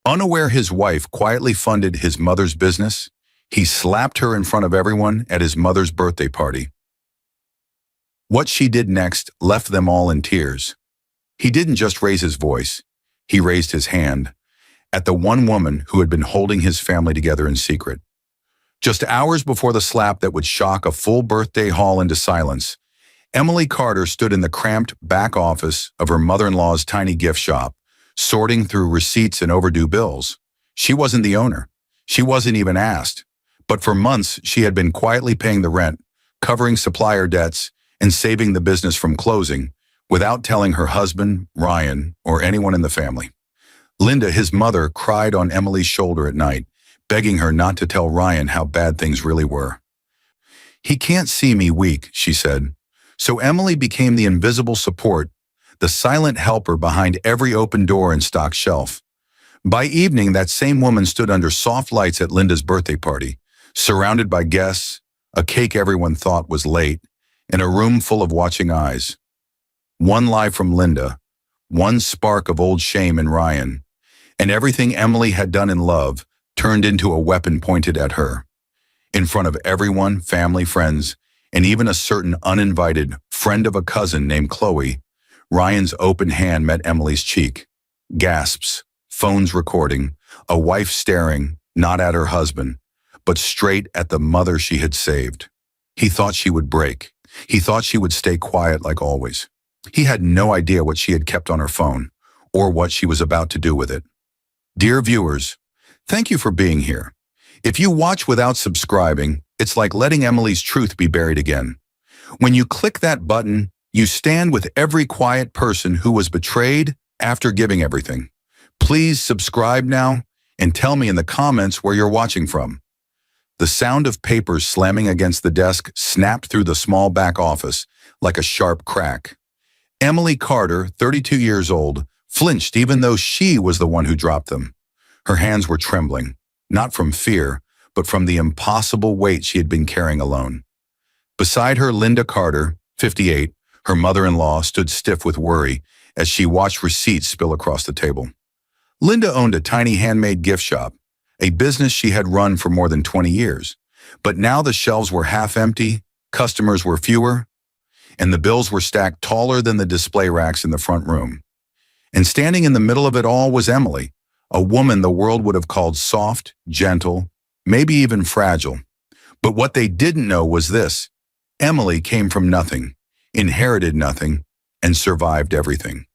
Unaware his wife quietly funded his mother's business, he slapped her in front of everyone at his mother's birthday party. What she did next left them all in tears. He didn't just raise his voice, he raised his hand at the one woman who had been holding his family together in secret. Just hours before the slap that would shock a full birthday hall into silence, Emily Carter stood in the cramped back office of her mother-in-law's tiny gift shop, sorting through receipts and overdue bills. She wasn't the owner. She wasn't even asked. But for months, she had been quietly paying the rent, covering supplier debts, and saving the business from closing, without telling her husband, Ryan, or anyone in the family. Linda, his mother, cried on Emily's shoulder at night, begging her not to tell Ryan how bad things really were. "He can't see me weak," she said. So Emily became the invisible support, the silent helper behind every open door and stocked shelf. By evening, that same woman stood under soft lights at Linda's birthday party, surrounded by guests, a cake everyone thought was late, and a room full of watching eyes. One lie from Linda, one spark of old shame in Ryan, and everything Emily had done in love turned into a weapon pointed at her. In front of everyone, family, friends, and even a certain uninvited friend of a cousin named Chloe, Ryan's open hand met Emily's cheek. Gasps, phones recording, a wife staring, not at her husband, but straight at the mother she had saved. He thought she would break. He thought she would stay quiet like always. He had no idea what she had kept on her phone, or what she was about to do with it. Dear viewers, thank you for being here. If you watch without subscribing, it's like letting Emily's truth be buried again. When you click that button, you stand with every quiet person who was betrayed after giving everything. Please subscribe now and tell me in the comments where you're watching from. The sound of papers slamming against the desk snapped through the small back office like a sharp crack. Emily Carter, 32 years old, flinched even though she was the one who dropped them. Her hands were trembling, not from fear, but from the impossible weight she had been carrying alone. Beside her, Linda Carter, 58, her mother-in-law, stood stiff with worry as she watched receipts spill across the table. Linda owned a tiny handmade gift shop, a business she had run for more than 20 years. But now the shelves were half empty, customers were fewer, and the bills were stacked taller than the display racks in the front room. And standing in the middle of it all was Emily, a woman the world would have called soft, gentle, maybe even fragile. But what they didn't know was this: Emily came from nothing, inherited nothing, and survived everything.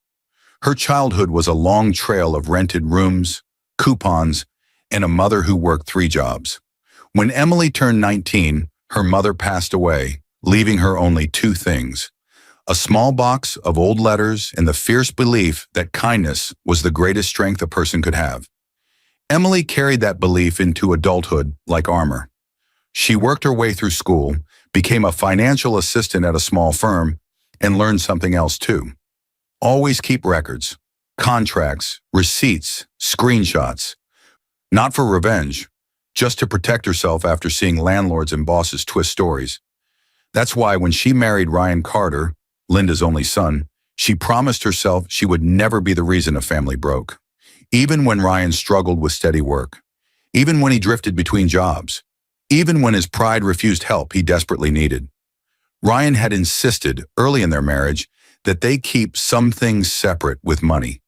Her childhood was a long trail of rented rooms, coupons, and a mother who worked 3 jobs. When Emily turned 19, her mother passed away, leaving her only 2 things: a small box of old letters and the fierce belief that kindness was the greatest strength a person could have. Emily carried that belief into adulthood like armor. She worked her way through school, became a financial assistant at a small firm, and learned something else too. Always keep records, contracts, receipts, screenshots. Not for revenge, just to protect herself after seeing landlords and bosses twist stories. That's why when she married Ryan Carter, Linda's only son, she promised herself she would never be the reason a family broke. Even when Ryan struggled with steady work, even when he drifted between jobs, even when his pride refused help he desperately needed. Ryan had insisted early in their marriage that they keep some things separate with money.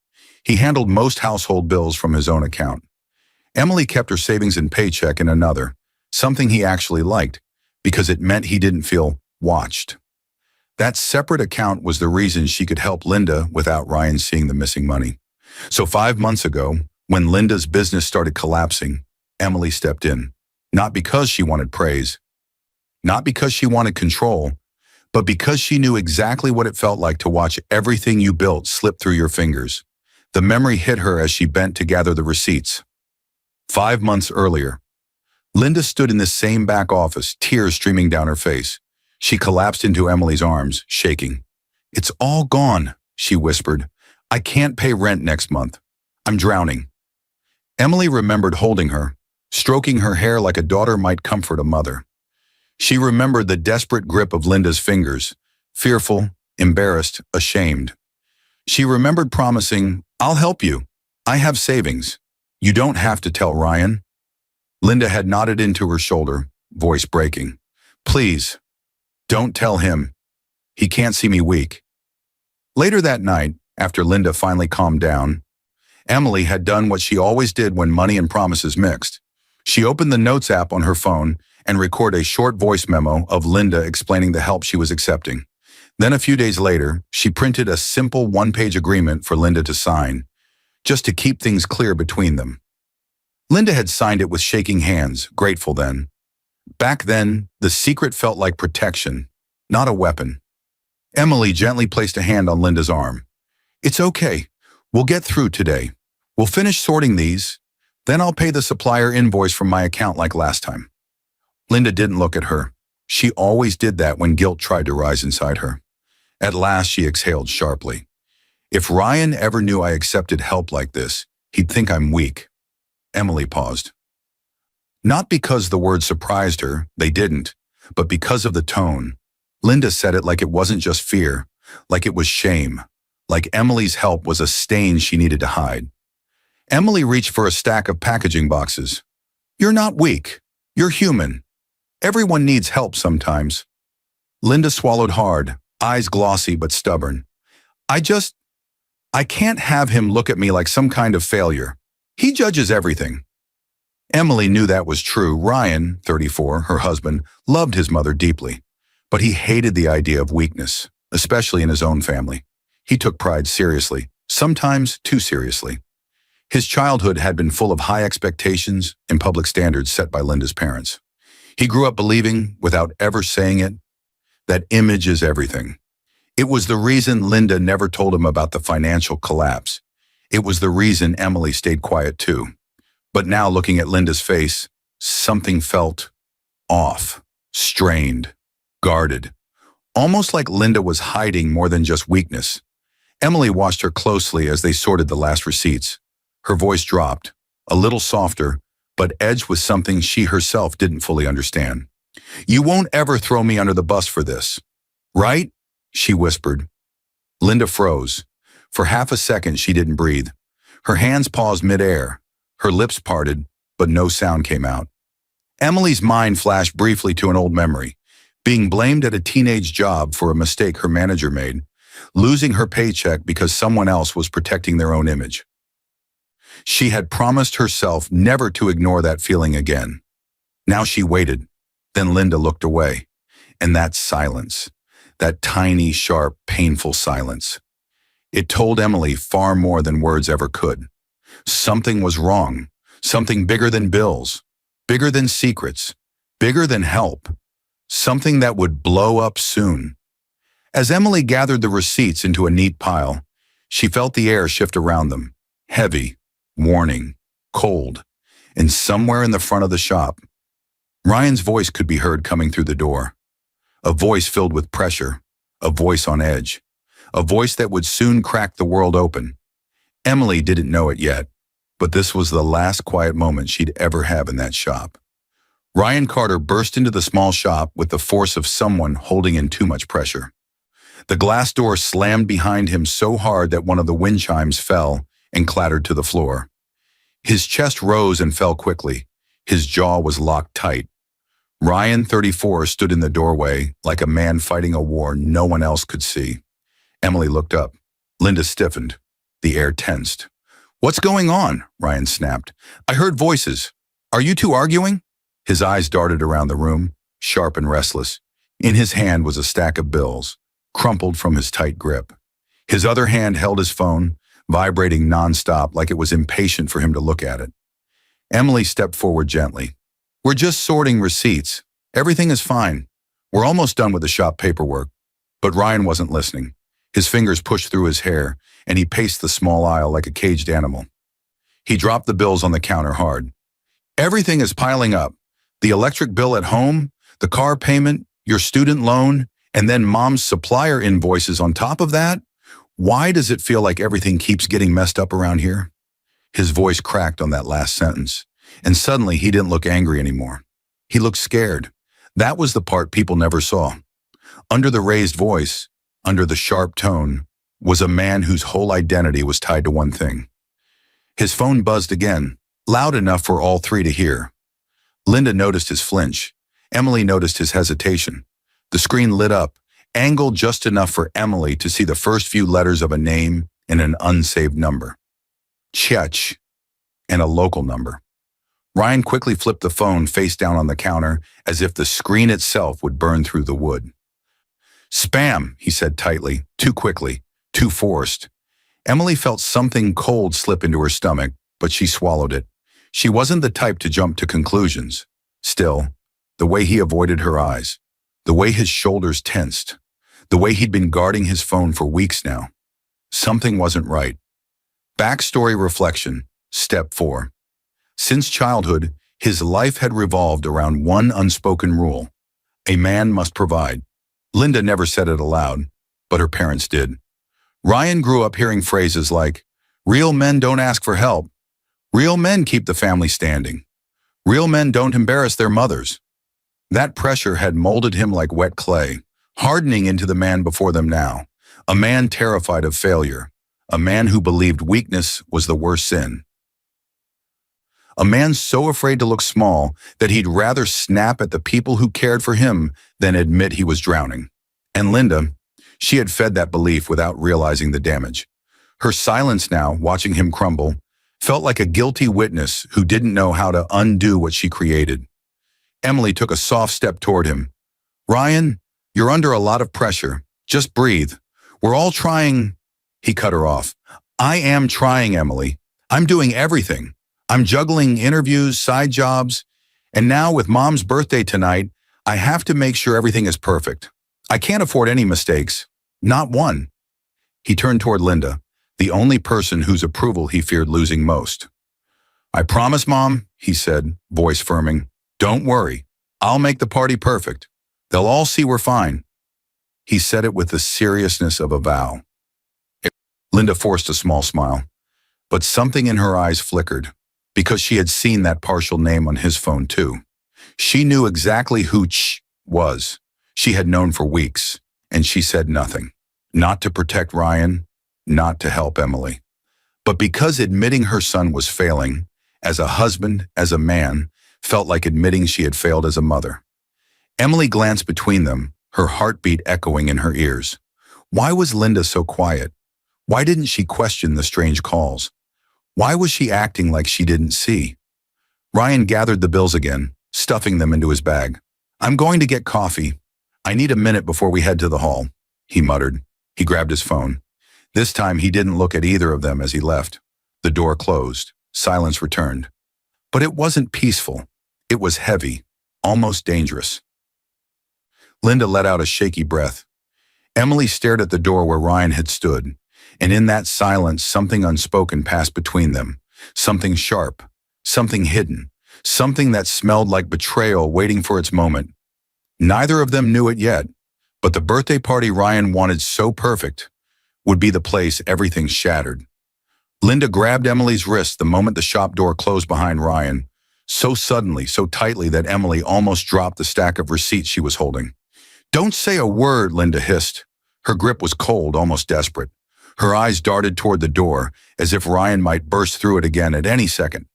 He handled most household bills from his own account. Emily kept her savings and paycheck in another, something he actually liked, because it meant he didn't feel watched. That separate account was the reason she could help Linda without Ryan seeing the missing money. So 5 months ago, when Linda's business started collapsing, Emily stepped in. Not because she wanted praise, not because she wanted control, but because she knew exactly what it felt like to watch everything you built slip through your fingers. The memory hit her as she bent to gather the receipts. 5 months earlier, Linda stood in the same back office, tears streaming down her face. She collapsed into Emily's arms, shaking. "It's all gone," she whispered. "I can't pay rent next month. I'm drowning." Emily remembered holding her, stroking her hair like a daughter might comfort a mother. She remembered the desperate grip of Linda's fingers, fearful, embarrassed, ashamed. She remembered promising, "I'll help you. I have savings." You don't have to tell Ryan. Linda had nodded into her shoulder, voice breaking. Please, don't tell him. He can't see me weak. Later that night, after Linda finally calmed down, Emily had done what she always did when money and promises mixed. She opened the Notes app on her phone and recorded a short voice memo of Linda explaining the help she was accepting. Then a few days later, she printed a simple one-page agreement for Linda to sign, just to keep things clear between them. Linda had signed it with shaking hands, grateful then. Back then, the secret felt like protection, not a weapon. Emily gently placed a hand on Linda's arm. It's okay. We'll get through today. We'll finish sorting these. Then I'll pay the supplier invoice from my account like last time. Linda didn't look at her. She always did that when guilt tried to rise inside her. At last, she exhaled sharply. If Ryan ever knew I accepted help like this, he'd think I'm weak. Emily paused. Not because the words surprised her, they didn't, but because of the tone. Linda said it like it wasn't just fear, like it was shame, like Emily's help was a stain she needed to hide. Emily reached for a stack of packaging boxes. You're not weak. You're human. Everyone needs help sometimes. Linda swallowed hard, eyes glossy but stubborn. I can't have him look at me like some kind of failure. He judges everything. Emily knew that was true. Ryan, 34, her husband, loved his mother deeply, but he hated the idea of weakness, especially in his own family. He took pride seriously, sometimes too seriously. His childhood had been full of high expectations and public standards set by Linda's parents. He grew up believing, without ever saying it, that image is everything. It was the reason Linda never told him about the financial collapse. It was the reason Emily stayed quiet too. But now, looking at Linda's face, something felt off, strained, guarded, almost like Linda was hiding more than just weakness. Emily watched her closely as they sorted the last receipts. Her voice dropped, a little softer, but edged with something she herself didn't fully understand. You won't ever throw me under the bus for this, right? She whispered. Linda froze. For half a second, she didn't breathe. Her hands paused midair. Her lips parted, but no sound came out. Emily's mind flashed briefly to an old memory, being blamed at a teenage job for a mistake her manager made, losing her paycheck because someone else was protecting their own image. She had promised herself never to ignore that feeling again. Now she waited. Then Linda looked away. And that silence, that tiny, sharp, painful silence, it told Emily far more than words ever could. Something was wrong, something bigger than bills, bigger than secrets, bigger than help, something that would blow up soon. As Emily gathered the receipts into a neat pile, she felt the air shift around them, heavy, warning, cold, and somewhere in the front of the shop, Ryan's voice could be heard coming through the door. A voice filled with pressure, a voice on edge, a voice that would soon crack the world open. Emily didn't know it yet, but this was the last quiet moment she'd ever have in that shop. Ryan Carter burst into the small shop with the force of someone holding in too much pressure. The glass door slammed behind him so hard that one of the wind chimes fell and clattered to the floor. His chest rose and fell quickly. His jaw was locked tight. Ryan, 34, stood in the doorway like a man fighting a war no one else could see. Emily looked up. Linda stiffened. The air tensed. What's going on? Ryan snapped. I heard voices. Are you two arguing? His eyes darted around the room, sharp and restless. In his hand was a stack of bills, crumpled from his tight grip. His other hand held his phone, vibrating nonstop like it was impatient for him to look at it. Emily stepped forward gently. We're just sorting receipts. Everything is fine. We're almost done with the shop paperwork. But Ryan wasn't listening. His fingers pushed through his hair, and he paced the small aisle like a caged animal. He dropped the bills on the counter hard. Everything is piling up. The electric bill at home, the car payment, your student loan, and then mom's supplier invoices on top of that. Why does it feel like everything keeps getting messed up around here? His voice cracked on that last sentence, and suddenly he didn't look angry anymore. He looked scared. That was the part people never saw. Under the raised voice, under the sharp tone, was a man whose whole identity was tied to one thing. His phone buzzed again, loud enough for all three to hear. Linda noticed his flinch. Emily noticed his hesitation. The screen lit up, angled just enough for Emily to see the first few letters of a name and an unsaved number. Chech, and a local number. Ryan quickly flipped the phone face down on the counter as if the screen itself would burn through the wood. Spam, he said tightly, too quickly, too forced. Emily felt something cold slip into her stomach, but she swallowed it. She wasn't the type to jump to conclusions. Still, the way he avoided her eyes, the way his shoulders tensed, the way he'd been guarding his phone for weeks now. Something wasn't right. Backstory reflection, step 4. Since childhood, his life had revolved around one unspoken rule. A man must provide. Linda never said it aloud, but her parents did. Ryan grew up hearing phrases like, "Real men don't ask for help. Real men keep the family standing. Real men don't embarrass their mothers." That pressure had molded him like wet clay, hardening into the man before them now, a man terrified of failure, a man who believed weakness was the worst sin. A man so afraid to look small that he'd rather snap at the people who cared for him than admit he was drowning. And Linda, she had fed that belief without realizing the damage. Her silence now, watching him crumble, felt like a guilty witness who didn't know how to undo what she created. Emily took a soft step toward him. "Ryan, you're under a lot of pressure. Just breathe. We're all trying." He cut her off. "I am trying, Emily. I'm doing everything. I'm juggling interviews, side jobs, and now with Mom's birthday tonight, I have to make sure everything is perfect. I can't afford any mistakes. Not one." He turned toward Linda, the only person whose approval he feared losing most. "I promise, Mom," he said, voice firming. "Don't worry. I'll make the party perfect. They'll all see we're fine." He said it with the seriousness of a vow. Linda forced a small smile, but something in her eyes flickered, because she had seen that partial name on his phone too. She knew exactly who Ch was. She had known for weeks, and she said nothing. Not to protect Ryan, not to help Emily, but because admitting her son was failing, as a husband, as a man, felt like admitting she had failed as a mother. Emily glanced between them, her heartbeat echoing in her ears. Why was Linda so quiet? Why didn't she question the strange calls? Why was she acting like she didn't see? Ryan gathered the bills again, stuffing them into his bag. "I'm going to get coffee. I need a minute before we head to the hall," he muttered. He grabbed his phone. This time he didn't look at either of them as he left. The door closed. Silence returned. But it wasn't peaceful. It was heavy, almost dangerous. Linda let out a shaky breath. Emily stared at the door where Ryan had stood, and in that silence something unspoken passed between them. Something sharp, something hidden, something that smelled like betrayal waiting for its moment. Neither of them knew it yet, but the birthday party Ryan wanted so perfect would be the place everything shattered. Linda grabbed Emily's wrist the moment the shop door closed behind Ryan, so suddenly, so tightly that Emily almost dropped the stack of receipts she was holding. "Don't say a word," Linda hissed. Her grip was cold, almost desperate. Her eyes darted toward the door, as if Ryan might burst through it again at any second.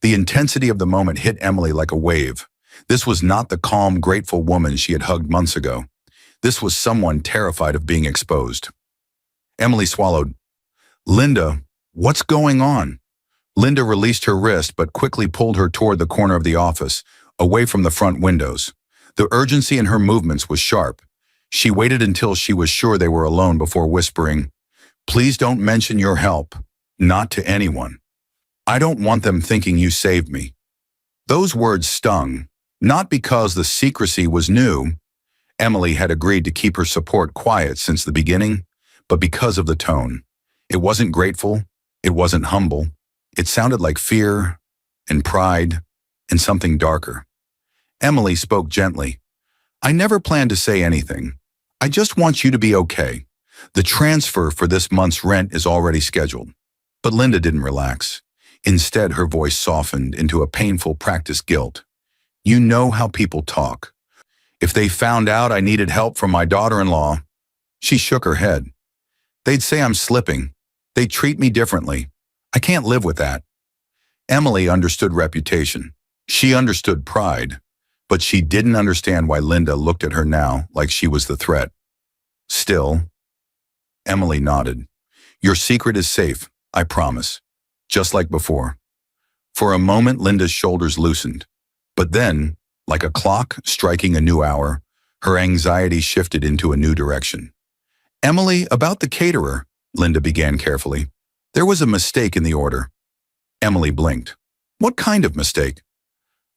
The intensity of the moment hit Emily like a wave. This was not the calm, grateful woman she had hugged months ago. This was someone terrified of being exposed. Emily swallowed. "Linda, what's going on?" Linda released her wrist but quickly pulled her toward the corner of the office, away from the front windows. The urgency in her movements was sharp. She waited until she was sure they were alone before whispering, "Please don't mention your help. Not to anyone. I don't want them thinking you saved me." Those words stung, not because the secrecy was new. Emily had agreed to keep her support quiet since the beginning, but because of the tone. It wasn't grateful. It wasn't humble. It sounded like fear and pride and something darker. Emily spoke gently. "I never planned to say anything. I just want you to be okay. The transfer for this month's rent is already scheduled." But Linda didn't relax. Instead, her voice softened into a painful practiced guilt. "You know how people talk. If they found out I needed help from my daughter-in-law," she shook her head, "they'd say I'm slipping. They'd treat me differently. I can't live with that." Emily understood reputation. She understood pride, but she didn't understand why Linda looked at her now like she was the threat. Still, Emily nodded. Your secret is safe, I promise. Just like before. For a moment, Linda's shoulders loosened. But then, like a clock striking a new hour, her anxiety shifted into a new direction. Emily, about the caterer, Linda began carefully. There was a mistake in the order. Emily blinked. What kind of mistake?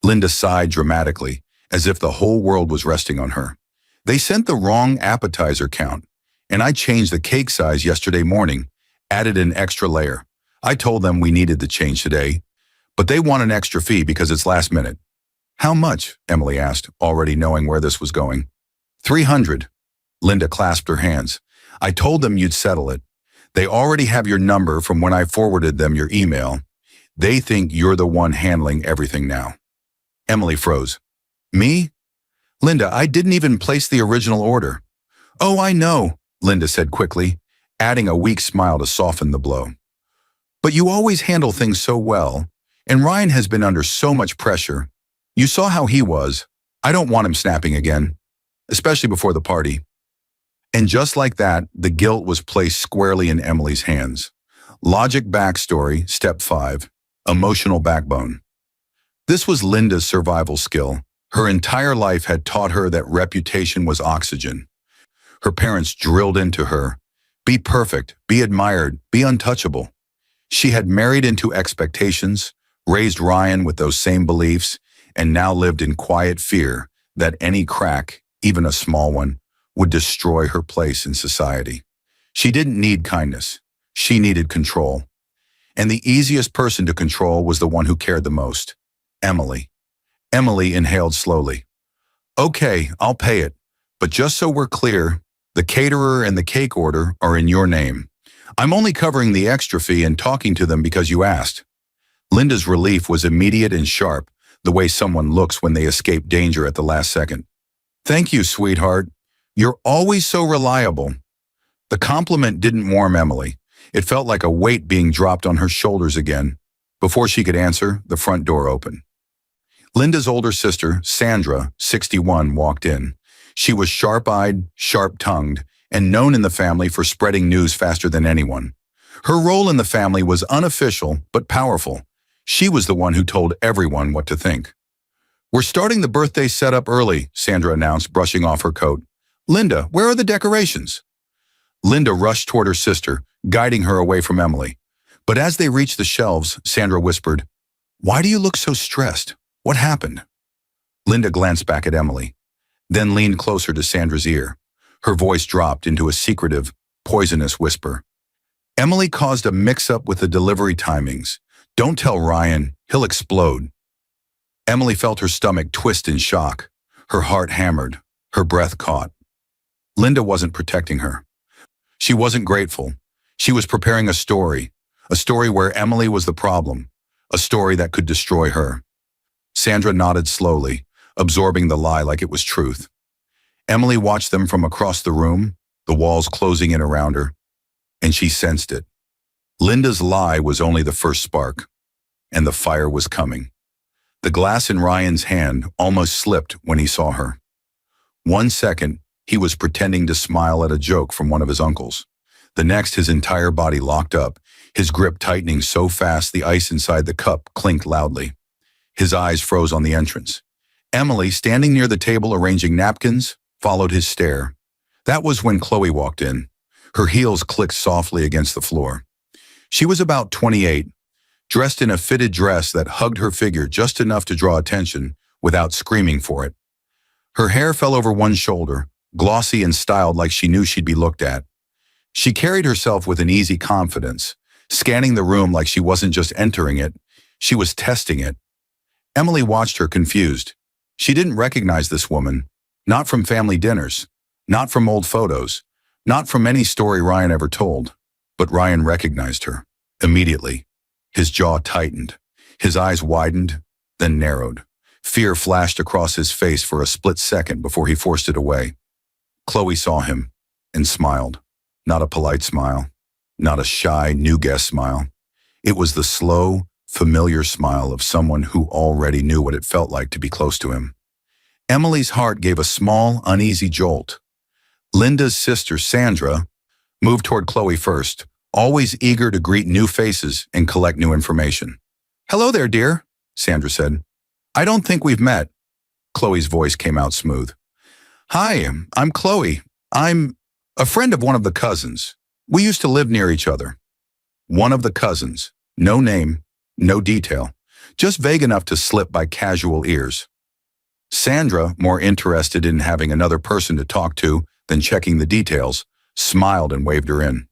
Linda sighed dramatically, as if the whole world was resting on her. They sent the wrong appetizer count, and I changed the cake size yesterday morning, added an extra layer. I told them we needed the change today, but they want an extra fee because it's last minute. How much? Emily asked, already knowing where this was going. 300. Linda clasped her hands. I told them you'd settle it. They already have your number from when I forwarded them your email. They think you're the one handling everything now. Emily froze. Me? Linda, I didn't even place the original order. Oh, I know, Linda said quickly, adding a weak smile to soften the blow. But you always handle things so well, and Ryan has been under so much pressure. You saw how he was. I don't want him snapping again, especially before the party. And just like that, the guilt was placed squarely in Emily's hands. Logic backstory, step 5, emotional backbone. This was Linda's survival skill. Her entire life had taught her that reputation was oxygen. Her parents drilled into her, be perfect, be admired, be untouchable. She had married into expectations, raised Ryan with those same beliefs, and now lived in quiet fear that any crack, even a small one, would destroy her place in society. She didn't need kindness. She needed control. And the easiest person to control was the one who cared the most, Emily. Emily inhaled slowly. Okay, I'll pay it, but just so we're clear, the caterer and the cake order are in your name. I'm only covering the extra fee and talking to them because you asked. Linda's relief was immediate and sharp, the way someone looks when they escape danger at the last second. Thank you, sweetheart. You're always so reliable. The compliment didn't warm Emily. It felt like a weight being dropped on her shoulders again. Before she could answer, the front door opened. Linda's older sister, Sandra, 61, walked in. She was sharp-eyed, sharp-tongued, and known in the family for spreading news faster than anyone. Her role in the family was unofficial but powerful. She was the one who told everyone what to think. We're starting the birthday setup early, Sandra announced, brushing off her coat. Linda, where are the decorations? Linda rushed toward her sister, guiding her away from Emily. But as they reached the shelves, Sandra whispered, Why do you look so stressed? What happened? Linda glanced back at Emily, then leaned closer to Sandra's ear. Her voice dropped into a secretive, poisonous whisper. Emily caused a mix-up with the delivery timings. Don't tell Ryan, he'll explode. Emily felt her stomach twist in shock. Her heart hammered, her breath caught. Linda wasn't protecting her. She wasn't grateful. She was preparing a story where Emily was the problem, a story that could destroy her. Sandra nodded slowly, absorbing the lie like it was truth. Emily watched them from across the room, the walls closing in around her, and she sensed it. Linda's lie was only the first spark, and the fire was coming. The glass in Ryan's hand almost slipped when he saw her. 1 second, he was pretending to smile at a joke from one of his uncles. The next, his entire body locked up, his grip tightening so fast the ice inside the cup clinked loudly. His eyes froze on the entrance. Emily, standing near the table arranging napkins, followed his stare. That was when Chloe walked in. Her heels clicked softly against the floor. She was about 28, dressed in a fitted dress that hugged her figure just enough to draw attention without screaming for it. Her hair fell over one shoulder, glossy and styled like she knew she'd be looked at. She carried herself with an easy confidence, scanning the room like she wasn't just entering it, she was testing it. Emily watched her confused. She didn't recognize this woman, not from family dinners, not from old photos, not from any story Ryan ever told. But Ryan recognized her, immediately. His jaw tightened, his eyes widened, then narrowed. Fear flashed across his face for a split second before he forced it away. Chloe saw him and smiled. Not a polite smile, not a shy, new guest smile. It was the slow, familiar smile of someone who already knew what it felt like to be close to him. Emily's heart gave a small, uneasy jolt. Linda's sister, Sandra, moved toward Chloe first, always eager to greet new faces and collect new information. "Hello there, dear," Sandra said. "I don't think we've met." Chloe's voice came out smooth. "Hi, I'm Chloe. I'm a friend of one of the cousins. We used to live near each other." One of the cousins. No name, no detail, just vague enough to slip by casual ears. Sandra, more interested in having another person to talk to than checking the details, smiled and waved her in.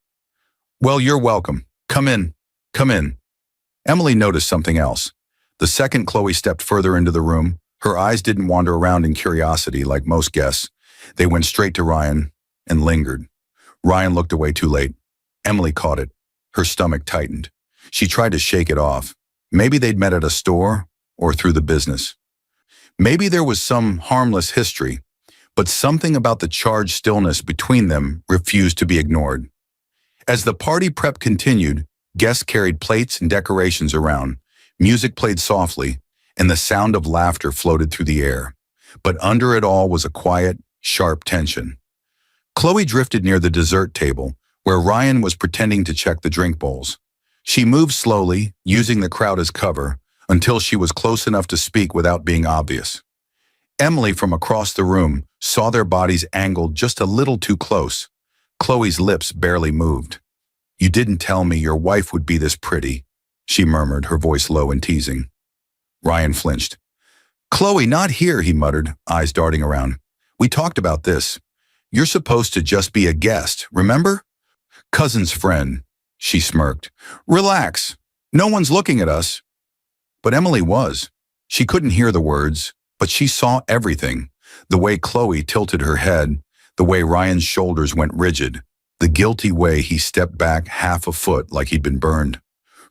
"Well, you're welcome. Come in. Come in." Emily noticed something else. The second Chloe stepped further into the room, her eyes didn't wander around in curiosity like most guests. They went straight to Ryan and lingered. Ryan looked away too late. Emily caught it. Her stomach tightened. She tried to shake it off. Maybe they'd met at a store or through the business. Maybe there was some harmless history, but something about the charged stillness between them refused to be ignored. As the party prep continued, guests carried plates and decorations around. Music played softly, and the sound of laughter floated through the air. But under it all was a quiet, sharp tension. Chloe drifted near the dessert table, where Ryan was pretending to check the drink bowls. She moved slowly, using the crowd as cover, until she was close enough to speak without being obvious. Emily, from across the room, saw their bodies angled just a little too close. Chloe's lips barely moved. "You didn't tell me your wife would be this pretty," she murmured, her voice low and teasing. Ryan flinched. "Chloe, not here," he muttered, eyes darting around. "We talked about this. You're supposed to just be a guest, remember?" "Cousin's friend," she smirked. "Relax. No one's looking at us." But Emily was. She couldn't hear the words, but she saw everything. The way Chloe tilted her head, the way Ryan's shoulders went rigid, the guilty way he stepped back half a foot like he'd been burned.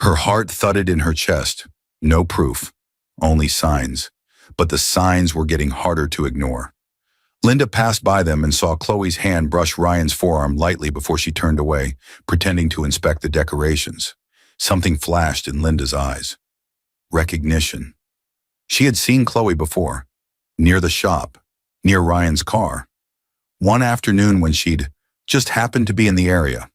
Her heart thudded in her chest. No proof, only signs. But the signs were getting harder to ignore. Linda passed by them and saw Chloe's hand brush Ryan's forearm lightly before she turned away, pretending to inspect the decorations. Something flashed in Linda's eyes. Recognition. She had seen Chloe before, near the shop, near Ryan's car. One afternoon when she'd just happened to be in the area.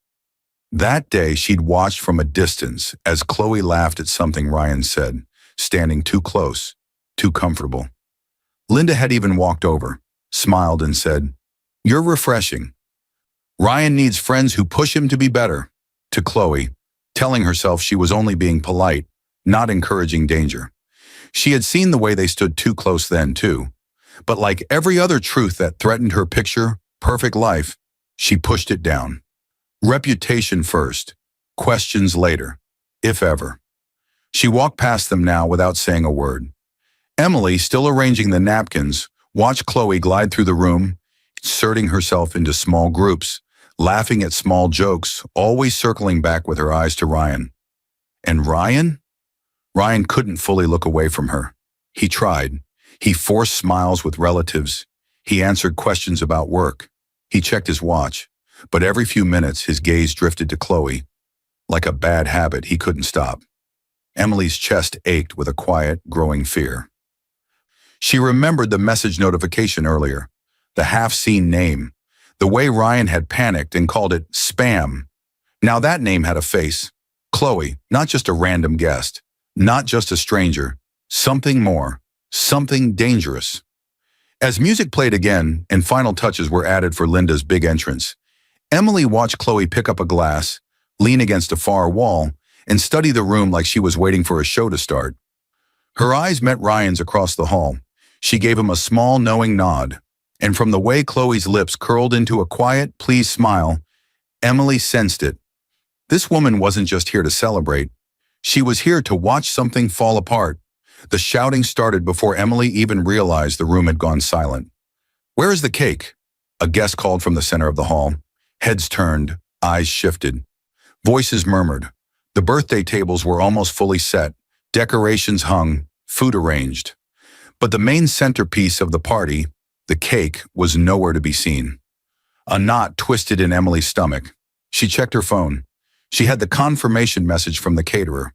That day she'd watched from a distance as Chloe laughed at something Ryan said, standing too close, too comfortable. Linda had even walked over, smiled and said, "You're refreshing." Ryan needs friends who push him to be better, to Chloe, telling herself she was only being polite, not encouraging danger. She had seen the way they stood too close then, too. But like every other truth that threatened her picture, perfect life, she pushed it down. Reputation first, questions later, if ever. She walked past them now without saying a word. Emily, still arranging the napkins, watched Chloe glide through the room, inserting herself into small groups, laughing at small jokes, always circling back with her eyes to Ryan. And Ryan? Ryan couldn't fully look away from her. He tried. He forced smiles with relatives. He answered questions about work. He checked his watch. But every few minutes, his gaze drifted to Chloe. Like a bad habit, he couldn't stop. Emily's chest ached with a quiet, growing fear. She remembered the message notification earlier, the half-seen name, the way Ryan had panicked and called it spam. Now that name had a face. Chloe, not just a random guest, not just a stranger, something more, something dangerous. As music played again and final touches were added for Linda's big entrance, Emily watched Chloe pick up a glass, lean against a far wall, and study the room like she was waiting for a show to start. Her eyes met Ryan's across the hall. She gave him a small, knowing nod, and from the way Chloe's lips curled into a quiet, pleased smile, Emily sensed it. This woman wasn't just here to celebrate. She was here to watch something fall apart. The shouting started before Emily even realized the room had gone silent. "Where is the cake?" A guest called from the center of the hall. Heads turned, eyes shifted. Voices murmured. The birthday tables were almost fully set, decorations hung, food arranged. But the main centerpiece of the party, the cake, was nowhere to be seen. A knot twisted in Emily's stomach. She checked her phone. She had the confirmation message from the caterer.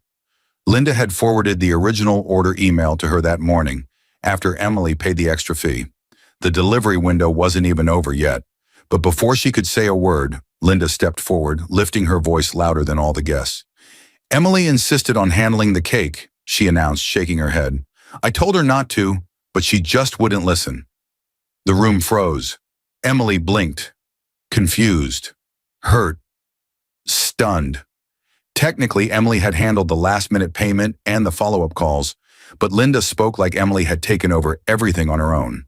Linda had forwarded the original order email to her that morning, after Emily paid the extra fee. The delivery window wasn't even over yet, but before she could say a word, Linda stepped forward, lifting her voice louder than all the guests. Emily insisted on handling the cake, she announced, shaking her head. I told her not to, but she just wouldn't listen. The room froze. Emily blinked, confused, hurt, stunned. Technically, Emily had handled the last-minute payment and the follow-up calls, but Linda spoke like Emily had taken over everything on her own.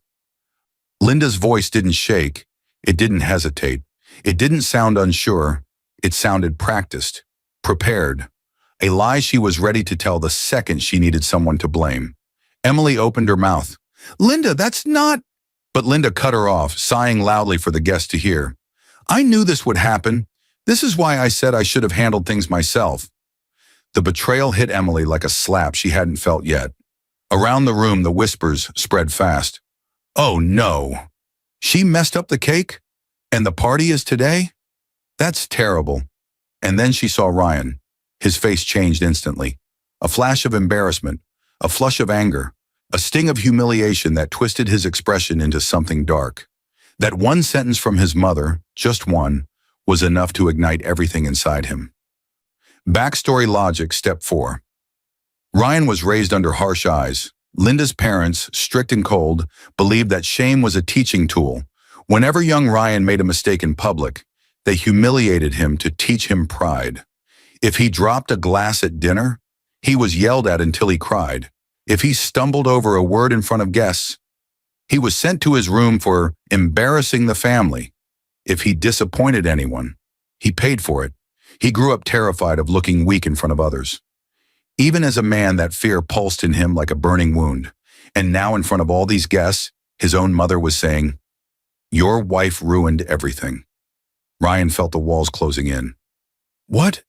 Linda's voice didn't shake. It didn't hesitate. It didn't sound unsure. It sounded practiced, prepared. A lie she was ready to tell the second she needed someone to blame. Emily opened her mouth. Linda, that's not... But Linda cut her off, sighing loudly for the guests to hear. I knew this would happen. This is why I said I should have handled things myself. The betrayal hit Emily like a slap she hadn't felt yet. Around the room, the whispers spread fast. Oh no! She messed up the cake? And the party is today? That's terrible. And then she saw Ryan. His face changed instantly. A flash of embarrassment, a flush of anger, a sting of humiliation that twisted his expression into something dark. That one sentence from his mother, just one, was enough to ignite everything inside him. Backstory logic, step 4. Ryan was raised under harsh eyes. Linda's parents, strict and cold, believed that shame was a teaching tool. Whenever young Ryan made a mistake in public, they humiliated him to teach him pride. If he dropped a glass at dinner, he was yelled at until he cried. If he stumbled over a word in front of guests, he was sent to his room for embarrassing the family. If he disappointed anyone, he paid for it. He grew up terrified of looking weak in front of others. Even as a man, that fear pulsed in him like a burning wound. And now in front of all these guests, his own mother was saying, "Your wife ruined everything." Ryan felt the walls closing in. What?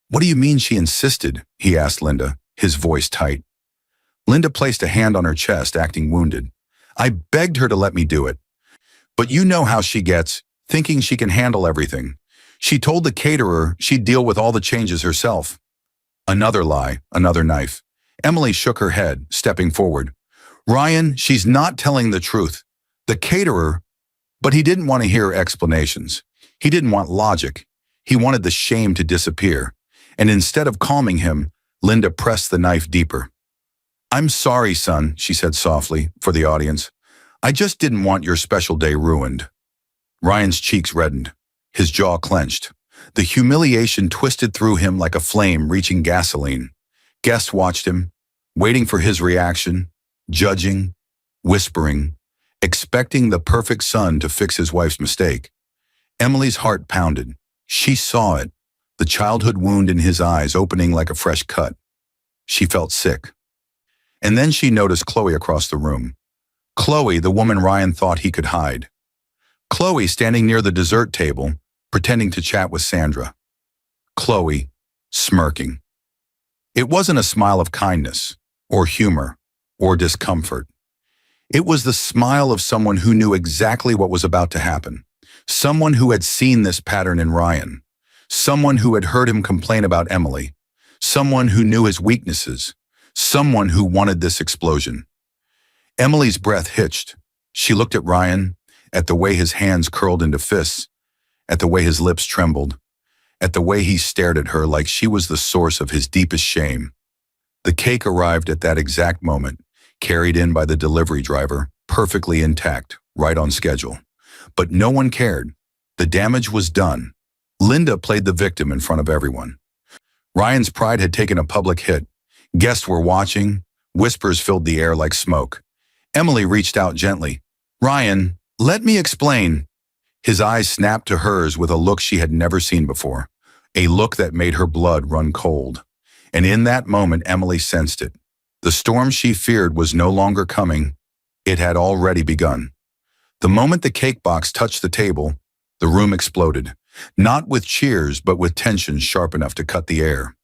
What do you mean she insisted? He asked Linda, his voice tight. Linda placed a hand on her chest, acting wounded. I begged her to let me do it. But you know how she gets, thinking she can handle everything. She told the caterer she'd deal with all the changes herself. Another lie, another knife. Emily shook her head, stepping forward. Ryan, she's not telling the truth. The caterer... But he didn't want to hear explanations. He didn't want logic. He wanted the shame to disappear. And instead of calming him, Linda pressed the knife deeper. I'm sorry, son, she said softly, for the audience. I just didn't want your special day ruined. Ryan's cheeks reddened. His jaw clenched. The humiliation twisted through him like a flame reaching gasoline. Guests watched him, waiting for his reaction, judging, whispering, expecting the perfect son to fix his wife's mistake. Emily's heart pounded. She saw it, the childhood wound in his eyes opening like a fresh cut. She felt sick. And then she noticed Chloe across the room. Chloe, the woman Ryan thought he could hide. Chloe standing near the dessert table, pretending to chat with Sandra. Chloe, smirking. It wasn't a smile of kindness, or humor, or discomfort. It was the smile of someone who knew exactly what was about to happen. Someone who had seen this pattern in Ryan. Someone who had heard him complain about Emily. Someone who knew his weaknesses. Someone who wanted this explosion. Emily's breath hitched. She looked at Ryan, at the way his hands curled into fists, at the way his lips trembled, at the way he stared at her like she was the source of his deepest shame. The cake arrived at that exact moment, carried in by the delivery driver, perfectly intact, right on schedule. But no one cared. The damage was done. Linda played the victim in front of everyone. Ryan's pride had taken a public hit. Guests were watching. Whispers filled the air like smoke. Emily reached out gently. Ryan, let me explain. His eyes snapped to hers with a look she had never seen before. A look that made her blood run cold. And in that moment, Emily sensed it. The storm she feared was no longer coming. It had already begun. The moment the cake box touched the table, the room exploded. Not with cheers, but with tension sharp enough to cut the air.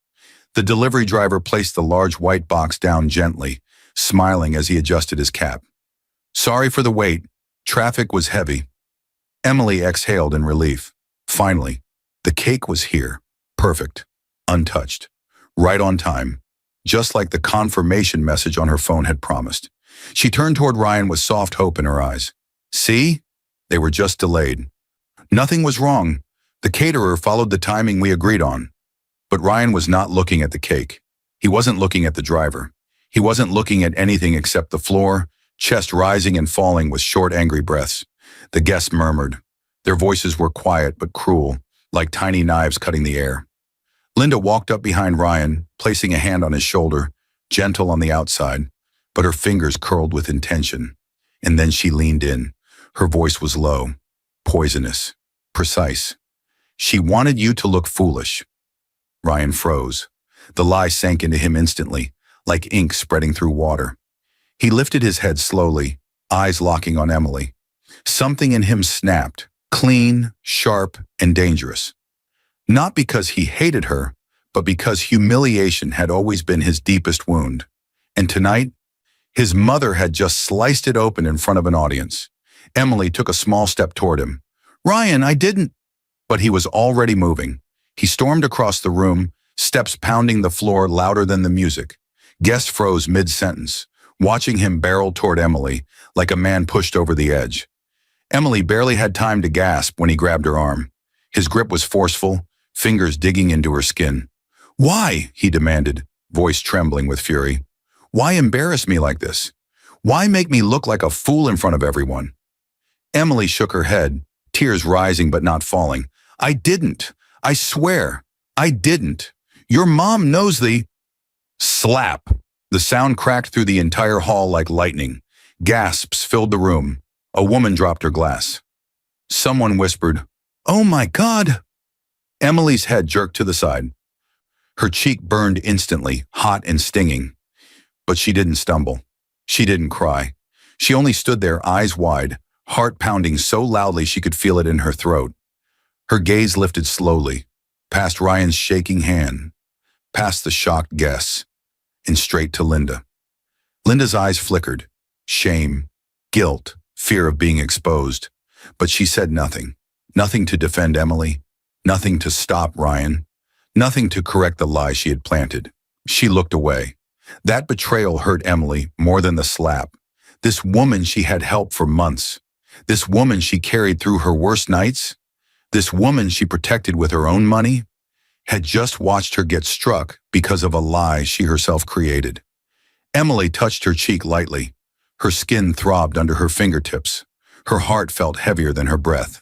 The delivery driver placed the large white box down gently, smiling as he adjusted his cap. Sorry for the wait. Traffic was heavy. Emily exhaled in relief. Finally, the cake was here. Perfect. Untouched. Right on time. just like the confirmation message on her phone had promised. She turned toward Ryan with soft hope in her eyes. See? They were just delayed. Nothing was wrong. The caterer followed the timing we agreed on. But Ryan was not looking at the cake. He wasn't looking at the driver. He wasn't looking at anything except the floor, chest rising and falling with short, angry breaths. The guests murmured. Their voices were quiet but cruel, like tiny knives cutting the air. Linda walked up behind Ryan, placing a hand on his shoulder, gentle on the outside, but her fingers curled with intention. And then she leaned in. Her voice was low, poisonous, precise. She wanted you to look foolish. Ryan froze. The lie sank into him instantly, like ink spreading through water. He lifted his head slowly, eyes locking on Emily. Something in him snapped, clean, sharp, and dangerous. Not because he hated her, but because humiliation had always been his deepest wound. And tonight, his mother had just sliced it open in front of an audience. Emily took a small step toward him. "Ryan, I didn't." But he was already moving. He stormed across the room, steps pounding the floor louder than the music. Guests froze mid-sentence, watching him barrel toward Emily like a man pushed over the edge. Emily barely had time to gasp when he grabbed her arm. His grip was forceful, fingers digging into her skin. "Why?" he demanded, voice trembling with fury. "Why embarrass me like this? Why make me look like a fool in front of everyone?" Emily shook her head, tears rising but not falling. "I didn't. I swear. I didn't. Your mom knows the—" Slap! The sound cracked through the entire hall like lightning. Gasps filled the room. A woman dropped her glass. Someone whispered, "Oh my God!" Emily's head jerked to the side. Her cheek burned instantly, hot and stinging. But she didn't stumble. She didn't cry. She only stood there, eyes wide, heart pounding so loudly she could feel it in her throat. Her gaze lifted slowly, past Ryan's shaking hand, past the shocked guests, and straight to Linda. Linda's eyes flickered. Shame, guilt, fear of being exposed. But she said nothing. Nothing to defend Emily. Nothing to stop Ryan. Nothing to correct the lie she had planted. She looked away. That betrayal hurt Emily more than the slap. This woman she had helped for months. This woman she carried through her worst nights. This woman she protected with her own money had just watched her get struck because of a lie she herself created. Emily touched her cheek lightly. Her skin throbbed under her fingertips. Her heart felt heavier than her breath.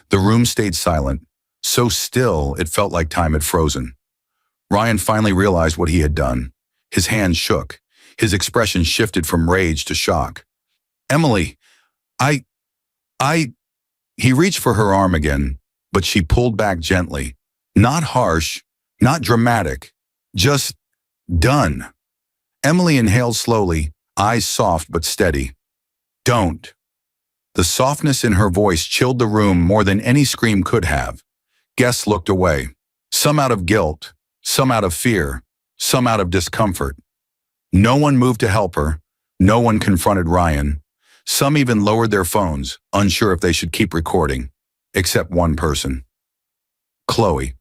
The room stayed silent, so still it felt like time had frozen. Ryan finally realized what he had done. His hands shook. His expression shifted from rage to shock. "Emily, I... He reached for her arm again, but she pulled back gently. Not harsh, not dramatic, just done. Emily inhaled slowly, eyes soft but steady. "Don't." The softness in her voice chilled the room more than any scream could have. Guests looked away, some out of guilt, some out of fear, some out of discomfort. No one moved to help her. No one confronted Ryan. Some even lowered their phones, unsure if they should keep recording, except one person. Chloe.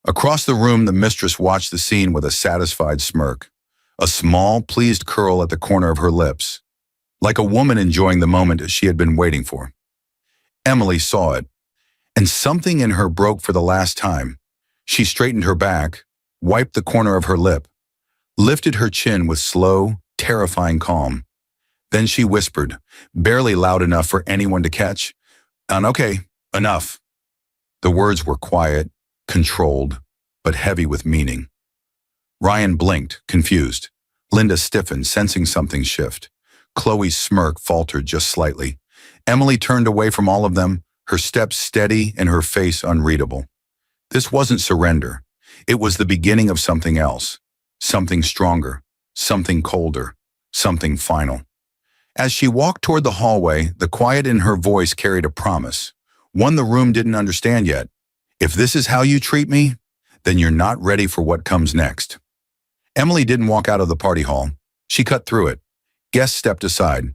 Across the room, the mistress watched the scene with a satisfied smirk, a small, pleased curl at the corner of her lips, like a woman enjoying the moment she had been waiting for. Emily saw it, and something in her broke for the last time. She straightened her back, wiped the corner of her lip, lifted her chin with slow, terrifying calm. Then she whispered, barely loud enough for anyone to catch, "Okay, enough." The words were quiet, controlled, but heavy with meaning. Ryan blinked, confused. Linda stiffened, sensing something shift. Chloe's smirk faltered just slightly. Emily turned away from all of them, her steps steady and her face unreadable. This wasn't surrender. It was the beginning of something else. Something stronger, something colder, something final. As she walked toward the hallway, the quiet in her voice carried a promise, one the room didn't understand yet. "If this is how you treat me, then you're not ready for what comes next." Emily didn't walk out of the party hall. She cut through it. Guests stepped aside,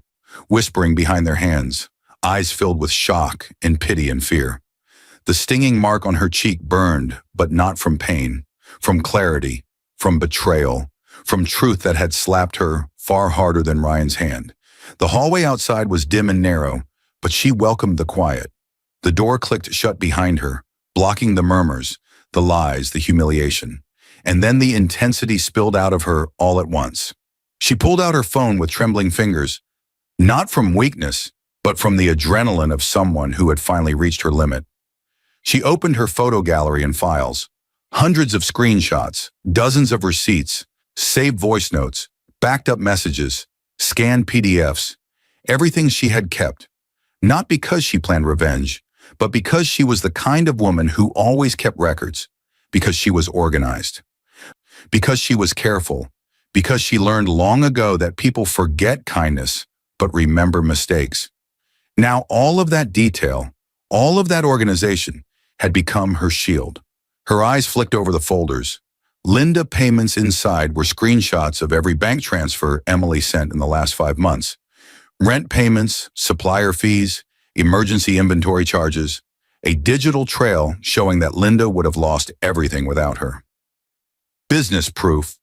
whispering behind their hands, eyes filled with shock and pity and fear. The stinging mark on her cheek burned, but not from pain, from clarity, from betrayal, from truth that had slapped her far harder than Ryan's hand. The hallway outside was dim and narrow, but she welcomed the quiet. The door clicked shut behind her, blocking the murmurs, the lies, the humiliation. And then the intensity spilled out of her all at once. She pulled out her phone with trembling fingers, not from weakness, but from the adrenaline of someone who had finally reached her limit. She opened her photo gallery and files. Hundreds of screenshots, dozens of receipts, saved voice notes, backed up messages, scanned PDFs, everything she had kept. Not because she planned revenge, but because she was the kind of woman who always kept records, because she was organized, because she was careful, because she learned long ago that people forget kindness, but remember mistakes. Now all of that detail, all of that organization had become her shield. Her eyes flicked over the folders. Linda payments inside were screenshots of every bank transfer Emily sent in the last 5 months. Rent payments, supplier fees, emergency inventory charges, a digital trail showing that Linda would have lost everything without her. Business proof,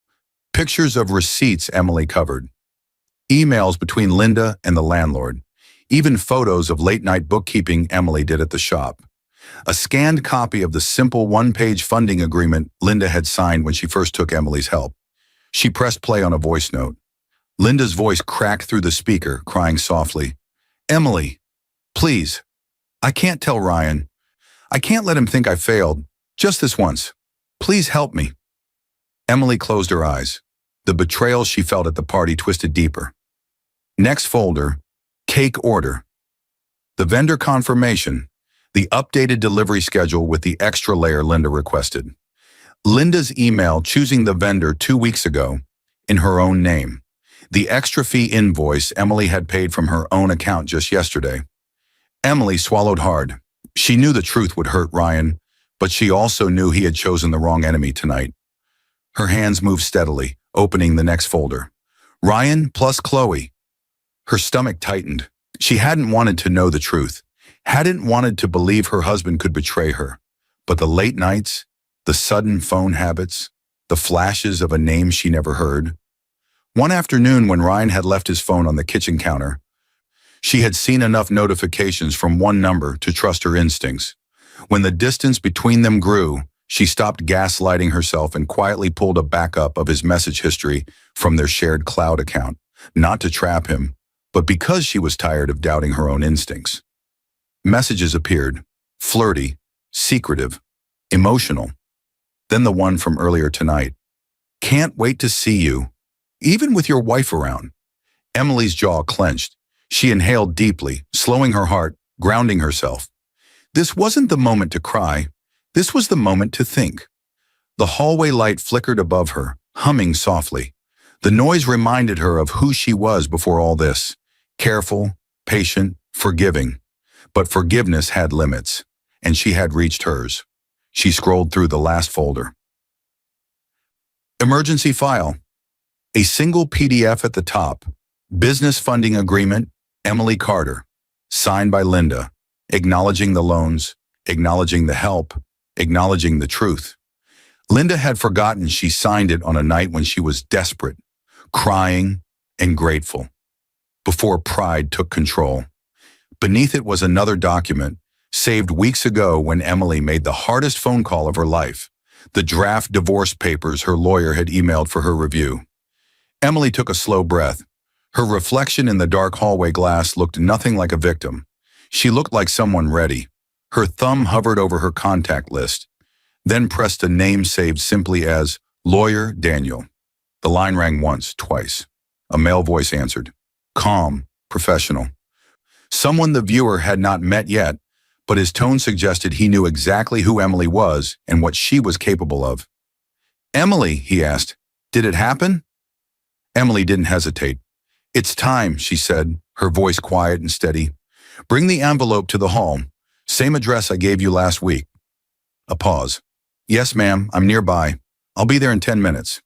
pictures of receipts Emily covered, emails between Linda and the landlord, even photos of late-night bookkeeping Emily did at the shop. A scanned copy of the simple one-page funding agreement Linda had signed when she first took Emily's help. She pressed play on a voice note. Linda's voice cracked through the speaker, crying softly, "Emily, please, I can't tell Ryan. I can't let him think I failed. Just this once. Please help me." Emily closed her eyes. The betrayal she felt at the party twisted deeper. Next folder, cake order. The vendor confirmation, the updated delivery schedule with the extra layer Linda requested. Linda's email choosing the vendor 2 weeks ago in her own name. The extra fee invoice Emily had paid from her own account just yesterday. Emily swallowed hard. She knew the truth would hurt Ryan, but she also knew he had chosen the wrong enemy tonight. Her hands moved steadily, opening the next folder. Ryan plus Chloe. Her stomach tightened. She hadn't wanted to know the truth, hadn't wanted to believe her husband could betray her. But the late nights, the sudden phone habits, the flashes of a name she never heard. One afternoon when Ryan had left his phone on the kitchen counter, she had seen enough notifications from one number to trust her instincts. When the distance between them grew, she stopped gaslighting herself and quietly pulled a backup of his message history from their shared cloud account, not to trap him, but because she was tired of doubting her own instincts. Messages appeared, flirty, secretive, emotional. Then the one from earlier tonight. "Can't wait to see you, even with your wife around." Emily's jaw clenched. She inhaled deeply, slowing her heart, grounding herself. This wasn't the moment to cry. This was the moment to think. The hallway light flickered above her, humming softly. The noise reminded her of who she was before all this. Careful, patient, forgiving. But forgiveness had limits, and she had reached hers. She scrolled through the last folder. Emergency file. A single PDF at the top. Business funding agreement, Emily Carter. Signed by Linda. Acknowledging the loans, acknowledging the help, acknowledging the truth. Linda had forgotten she signed it on a night when she was desperate, crying, and grateful, before pride took control. Beneath it was another document, saved weeks ago when Emily made the hardest phone call of her life, the draft divorce papers her lawyer had emailed for her review. Emily took a slow breath. Her reflection in the dark hallway glass looked nothing like a victim. She looked like someone ready. Her thumb hovered over her contact list, then pressed a name saved simply as Lawyer Daniel. The line rang once, twice. A male voice answered. Calm, professional. Someone the viewer had not met yet, but his tone suggested he knew exactly who Emily was and what she was capable of. "Emily," he asked, "did it happen?" Emily didn't hesitate. "It's time," she said, her voice quiet and steady. "Bring the envelope to the hall. Same address I gave you last week." A pause. "Yes, ma'am, I'm nearby. I'll be there in 10 minutes.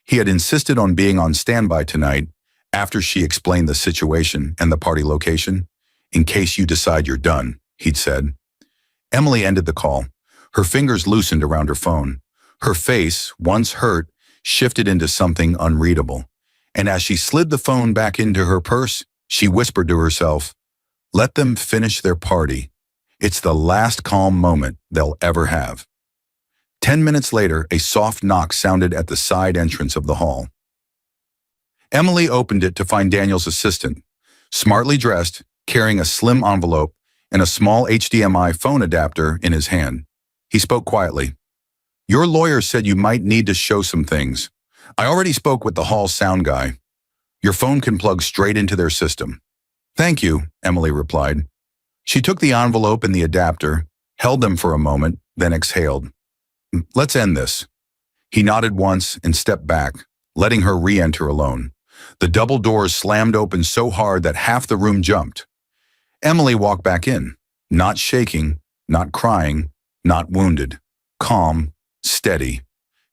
He had insisted on being on standby tonight after she explained the situation and the party location. "In case you decide you're done," he'd said. Emily ended the call. Her fingers loosened around her phone. Her face, once hurt, shifted into something unreadable. And as she slid the phone back into her purse, she whispered to herself, "Let them finish their party. It's the last calm moment they'll ever have." 10 minutes later, a soft knock sounded at the side entrance of the hall. Emily opened it to find Daniel's assistant, smartly dressed, carrying a slim envelope and a small HDMI phone adapter in his hand. He spoke quietly. "Your lawyer said you might need to show some things. I already spoke with the hall sound guy. Your phone can plug straight into their system." "Thank you," Emily replied. She took the envelope and the adapter, held them for a moment, then exhaled. "Let's end this." He nodded once and stepped back, letting her re-enter alone. The double doors slammed open so hard that half the room jumped. Emily walked back in, not shaking, not crying, not wounded, calm, steady,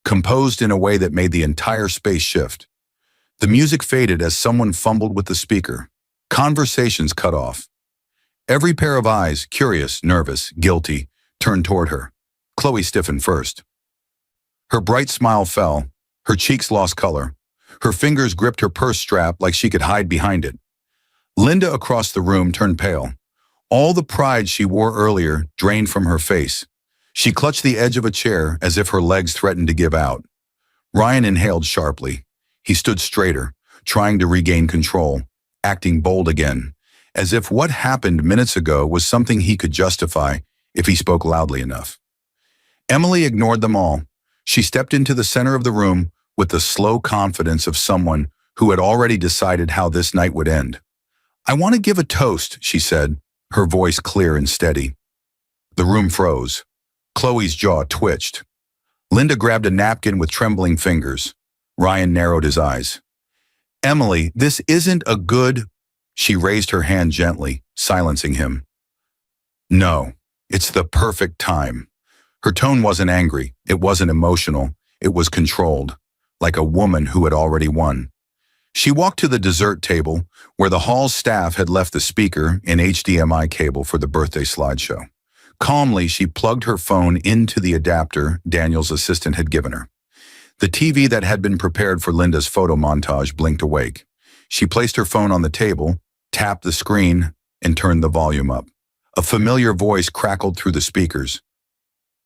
composed in a way that made the entire space shift. The music faded as someone fumbled with the speaker. Conversations cut off. Every pair of eyes, curious, nervous, guilty, turned toward her. Chloe stiffened first. Her bright smile fell. Her cheeks lost color. Her fingers gripped her purse strap like she could hide behind it. Linda across the room turned pale. All the pride she wore earlier drained from her face. She clutched the edge of a chair as if her legs threatened to give out. Ryan inhaled sharply. He stood straighter, trying to regain control, acting bold again, as if what happened minutes ago was something he could justify if he spoke loudly enough. Emily ignored them all. She stepped into the center of the room with the slow confidence of someone who had already decided how this night would end. "I want to give a toast," she said, her voice clear and steady. The room froze. Chloe's jaw twitched. Linda grabbed a napkin with trembling fingers. Ryan narrowed his eyes. "Emily, this isn't a good—" She raised her hand gently, silencing him. "No, it's the perfect time." Her tone wasn't angry, it wasn't emotional, it was controlled, like a woman who had already won. She walked to the dessert table, where the hall's staff had left the speaker and HDMI cable for the birthday slideshow. Calmly, she plugged her phone into the adapter Daniel's assistant had given her. The TV that had been prepared for Linda's photo montage blinked awake. She placed her phone on the table, tapped the screen, and turned the volume up. A familiar voice crackled through the speakers.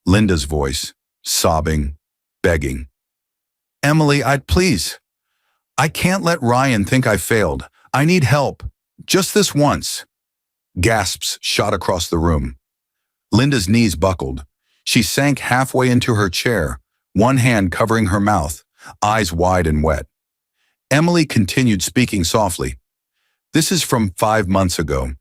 Linda's voice, sobbing, begging. "Emily, please. I can't let Ryan think I failed. I need help. Just this once." Gasps shot across the room. Linda's knees buckled. She sank halfway into her chair, one hand covering her mouth, eyes wide and wet. Emily continued speaking softly. "This is from 5 months ago.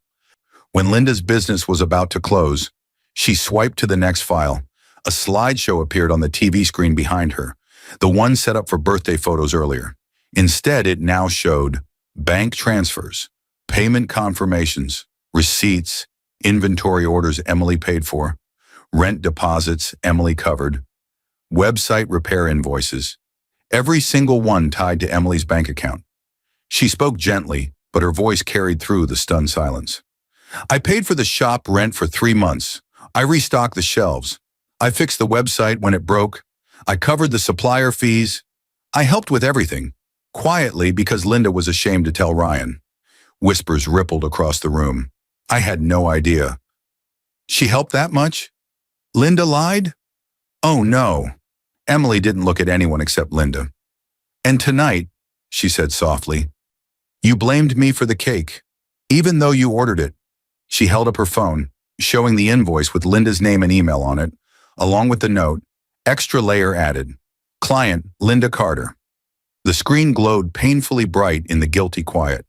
When Linda's business was about to close, she swiped to the next file. A slideshow appeared on the TV screen behind her, the one set up for birthday photos earlier. Instead, it now showed bank transfers, payment confirmations, receipts, inventory orders Emily paid for, rent deposits Emily covered, website repair invoices, every single one tied to Emily's bank account. She spoke gently, but her voice carried through the stunned silence. "I paid for the shop rent for 3 months. I restocked the shelves. I fixed the website when it broke. I covered the supplier fees. I helped with everything." Quietly, because Linda was ashamed to tell Ryan. Whispers rippled across the room. "I had no idea." "She helped that much? Linda lied?" "Oh no." Emily didn't look at anyone except Linda. "And tonight," she said softly, "you blamed me for the cake, even though you ordered it." She held up her phone, showing the invoice with Linda's name and email on it, along with the note, extra layer added. Client, Linda Carter. The screen glowed painfully bright in the guilty quiet.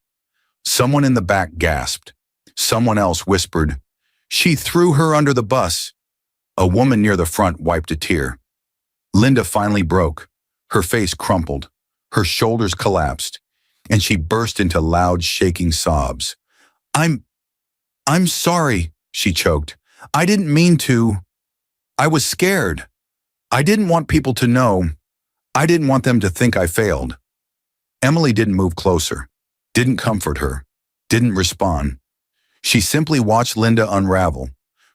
Someone in the back gasped. Someone else whispered, "She threw her under the bus." A woman near the front wiped a tear. Linda finally broke. Her face crumpled. Her shoulders collapsed, and she burst into loud, shaking sobs. I'm sorry," she choked. "I didn't mean to. I was scared. I didn't want people to know. I didn't want them to think I failed." Emily didn't move closer, didn't comfort her, didn't respond. She simply watched Linda unravel.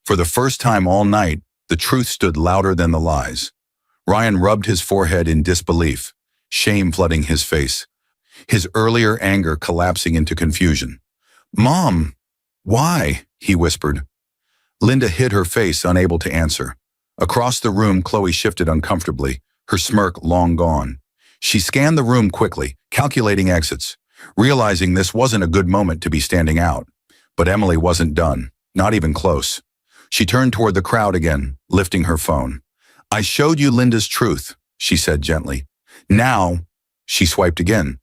For the first time all night, the truth stood louder than the lies. Ryan rubbed his forehead in disbelief. shame flooding his face, his earlier anger collapsing into confusion. "Mom, why?" he whispered. Linda hid her face, unable to answer. Across the room, Chloe shifted uncomfortably, her smirk long gone. She scanned the room quickly, calculating exits, realizing this wasn't a good moment to be standing out. But Emily wasn't done, not even close. She turned toward the crowd again, lifting her phone. "I showed you Linda's truth," she said gently. "Now," she swiped again.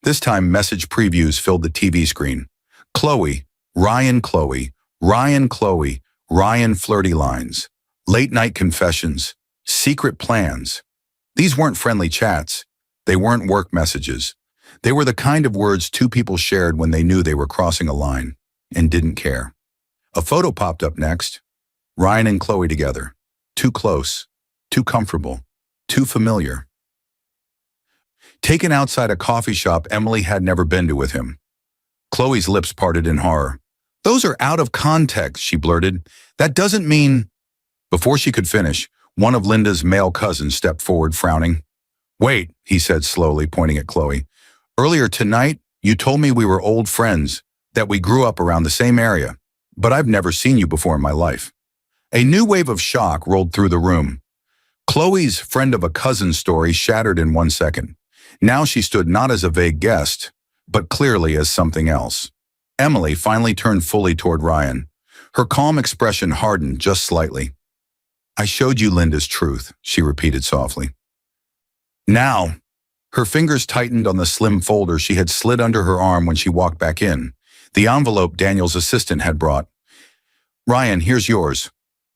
This time, message previews filled the TV screen. Chloe, Ryan Chloe, Ryan Chloe, Ryan flirty lines, late night confessions, secret plans. These weren't friendly chats. They weren't work messages. They were the kind of words two people shared when they knew they were crossing a line and didn't care. A photo popped up next. Ryan and Chloe together. Too close, too comfortable, too familiar. Taken outside a coffee shop Emily had never been to with him. Chloe's lips parted in horror. "Those are out of context," she blurted. "That doesn't mean—" Before she could finish, one of Linda's male cousins stepped forward, frowning. "Wait," he said slowly, pointing at Chloe. "Earlier tonight, you told me we were old friends, that we grew up around the same area, but I've never seen you before in my life." A new wave of shock rolled through the room. Chloe's friend of a cousin story shattered in 1 second. Now she stood not as a vague guest, but clearly as something else. Emily finally turned fully toward Ryan. Her calm expression hardened just slightly. "I showed you Linda's truth," she repeated softly. "Now." Her fingers tightened on the slim folder she had slid under her arm when she walked back in, the envelope Daniel's assistant had brought. "Ryan, here's yours."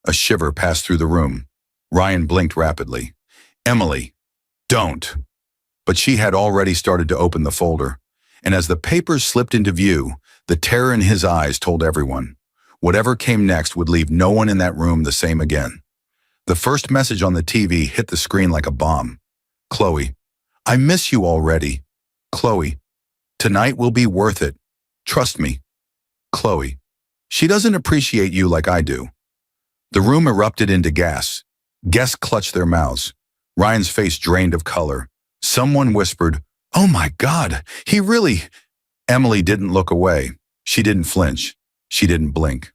A shiver passed through the room. Ryan blinked rapidly. "Emily, don't." But she had already started to open the folder, and as the papers slipped into view, the terror in his eyes told everyone. Whatever came next would leave no one in that room the same again. The first message on the TV hit the screen like a bomb. "Chloe, I miss you already. Chloe, tonight will be worth it. Trust me. Chloe, she doesn't appreciate you like I do." The room erupted into gasps. Guests clutched their mouths. Ryan's face drained of color. Someone whispered, "Oh my God, he really—" Emily didn't look away. She didn't flinch. She didn't blink.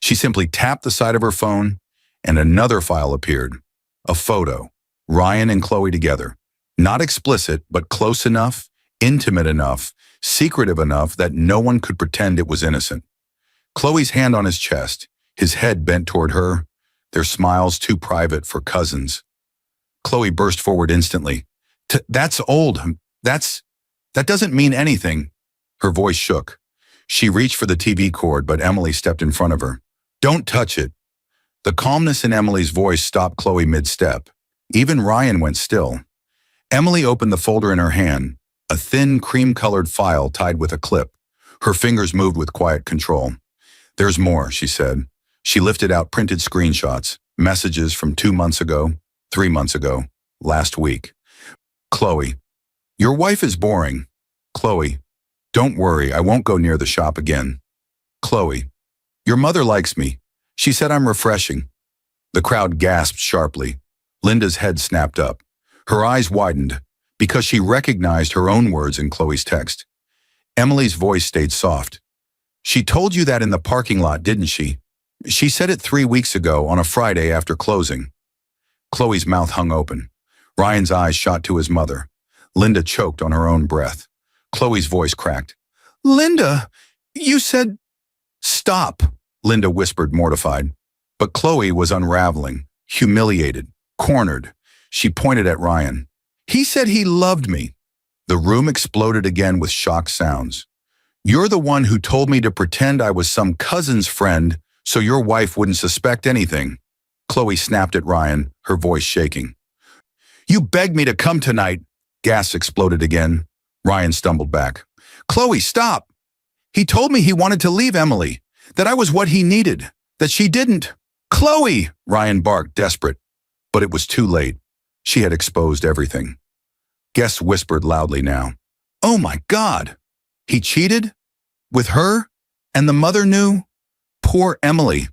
She simply tapped the side of her phone, and another file appeared. A photo. Ryan and Chloe together. Not explicit, but close enough, intimate enough, secretive enough that no one could pretend it was innocent. Chloe's hand on his chest, his head bent toward her, their smiles too private for cousins. Chloe burst forward instantly. "That's old. That doesn't mean anything." Her voice shook. She reached for the TV cord, but Emily stepped in front of her. "Don't touch it." The calmness in Emily's voice stopped Chloe mid-step. Even Ryan went still. Emily opened the folder in her hand, a thin, cream-colored file tied with a clip. Her fingers moved with quiet control. "There's more," she said. She lifted out printed screenshots, messages from 2 months ago, 3 months ago, last week. "Chloe, your wife is boring. Chloe, don't worry, I won't go near the shop again. Chloe, your mother likes me. She said I'm refreshing." The crowd gasped sharply. Linda's head snapped up. Her eyes widened because she recognized her own words in Chloe's text. Emily's voice stayed soft. "She told you that in the parking lot, didn't she? She said it 3 weeks ago on a Friday after closing." Chloe's mouth hung open. Ryan's eyes shot to his mother. Linda choked on her own breath. Chloe's voice cracked. "Linda, you said—" "Stop," Linda whispered, mortified. But Chloe was unraveling, humiliated, cornered. She pointed at Ryan. "He said he loved me." The room exploded again with shocked sounds. "You're the one who told me to pretend I was some cousin's friend so your wife wouldn't suspect anything." Chloe snapped at Ryan, her voice shaking. "You begged me to come tonight." Gas exploded again. Ryan stumbled back. "Chloe, stop. He told me he wanted to leave Emily, that I was what he needed, that she didn't." "Chloe!" Ryan barked, desperate. But it was too late. She had exposed everything. Guests whispered loudly now. "Oh my God! He cheated? With her? And the mother knew? Poor Emily."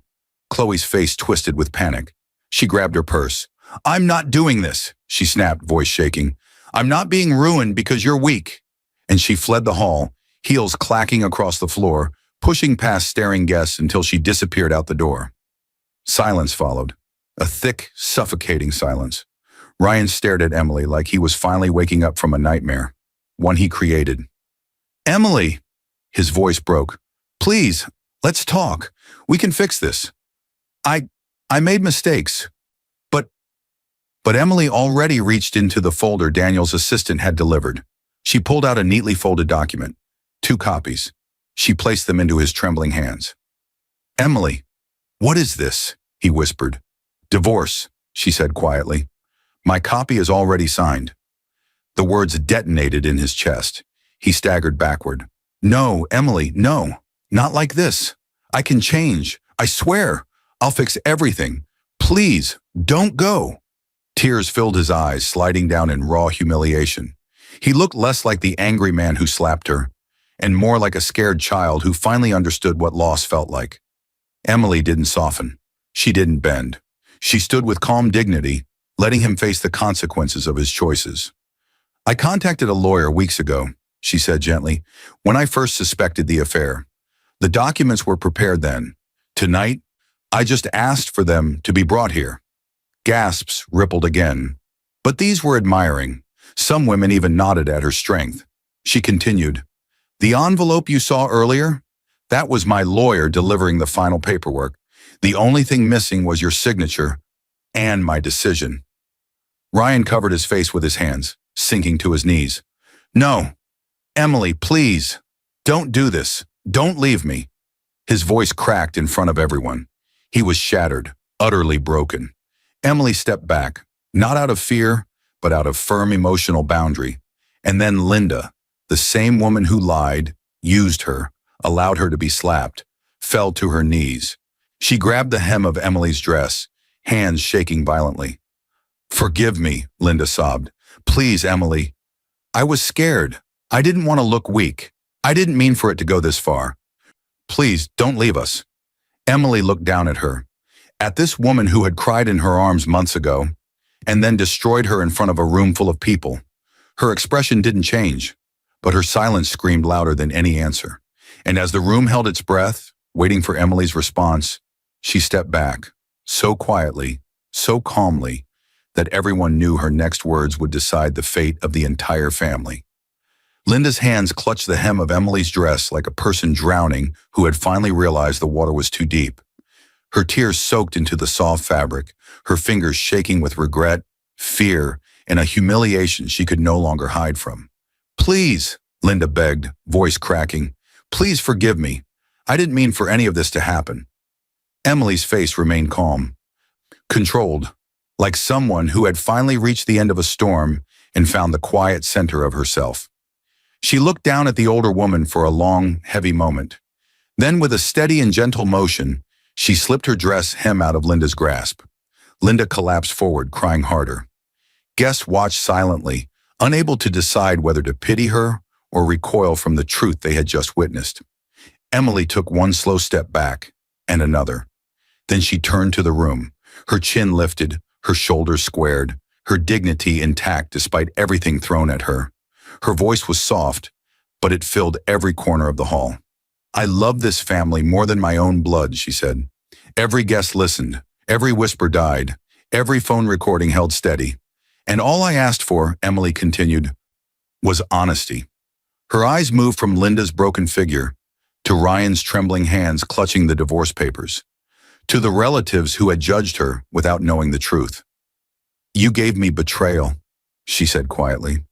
Chloe's face twisted with panic. She grabbed her purse. "I'm not doing this," she snapped, voice shaking. I'm not being ruined because you're weak." And she fled the hall, heels clacking across the floor, pushing past staring guests until she disappeared out the door. Silence followed. A thick, suffocating silence. Ryan stared at Emily like he was finally waking up from a nightmare, one he created. "Emily!" His voice broke. "Please, let's talk. We can fix this. I I made mistakes." But but Emily already reached into the folder Daniel's assistant had delivered. She pulled out a neatly folded document. 2 copies. She placed them into his trembling hands. "Emily, what is this?" he whispered. "Divorce," she said quietly. "My copy is already signed." The words detonated in his chest. He staggered backward. "No, Emily, no. Not like this. I can change. I swear. I'll fix everything. Please, don't go." Tears filled his eyes, sliding down in raw humiliation. He looked less like the angry man who slapped her, and more like a scared child who finally understood what loss felt like. Emily didn't soften. She didn't bend. She stood with calm dignity, letting him face the consequences of his choices. "I contacted a lawyer weeks ago," she said gently, "when I first suspected the affair. The documents were prepared then. Tonight, I just asked for them to be brought here." Gasps rippled again. But these were admiring. Some women even nodded at her strength. She continued, "The envelope you saw earlier? That was my lawyer delivering the final paperwork. The only thing missing was your signature and my decision." Ryan covered his face with his hands, sinking to his knees. "No, Emily, please, don't do this. Don't leave me." His voice cracked in front of everyone. He was shattered, utterly broken. Emily stepped back, not out of fear, but out of firm emotional boundary. And then Linda, the same woman who lied, used her, allowed her to be slapped, fell to her knees. She grabbed the hem of Emily's dress, hands shaking violently. "Forgive me," Linda sobbed. "Please, Emily. I was scared. I didn't want to look weak. I didn't mean for it to go this far. Please, don't leave us." Emily looked down at her, at this woman who had cried in her arms months ago, and then destroyed her in front of a room full of people. Her expression didn't change, but her silence screamed louder than any answer. And as the room held its breath, waiting for Emily's response, she stepped back, so quietly, so calmly, that everyone knew her next words would decide the fate of the entire family. Linda's hands clutched the hem of Emily's dress like a person drowning who had finally realized the water was too deep. Her tears soaked into the soft fabric, her fingers shaking with regret, fear, and a humiliation she could no longer hide from. "Please," Linda begged, voice cracking, "please forgive me. I didn't mean for any of this to happen." Emily's face remained calm, controlled, like someone who had finally reached the end of a storm and found the quiet center of herself. She looked down at the older woman for a long, heavy moment. Then, with a steady and gentle motion, she slipped her dress hem out of Linda's grasp. Linda collapsed forward, crying harder. Guests watched silently, unable to decide whether to pity her or recoil from the truth they had just witnessed. Emily took one slow step back, and another. Then she turned to the room, her chin lifted, her shoulders squared, her dignity intact despite everything thrown at her. Her voice was soft, but it filled every corner of the hall. "I love this family more than my own blood," she said. Every guest listened, every whisper died, every phone recording held steady. "And all I asked for," Emily continued, "was honesty." Her eyes moved from Linda's broken figure to Ryan's trembling hands clutching the divorce papers, to the relatives who had judged her without knowing the truth. "You gave me betrayal," she said quietly.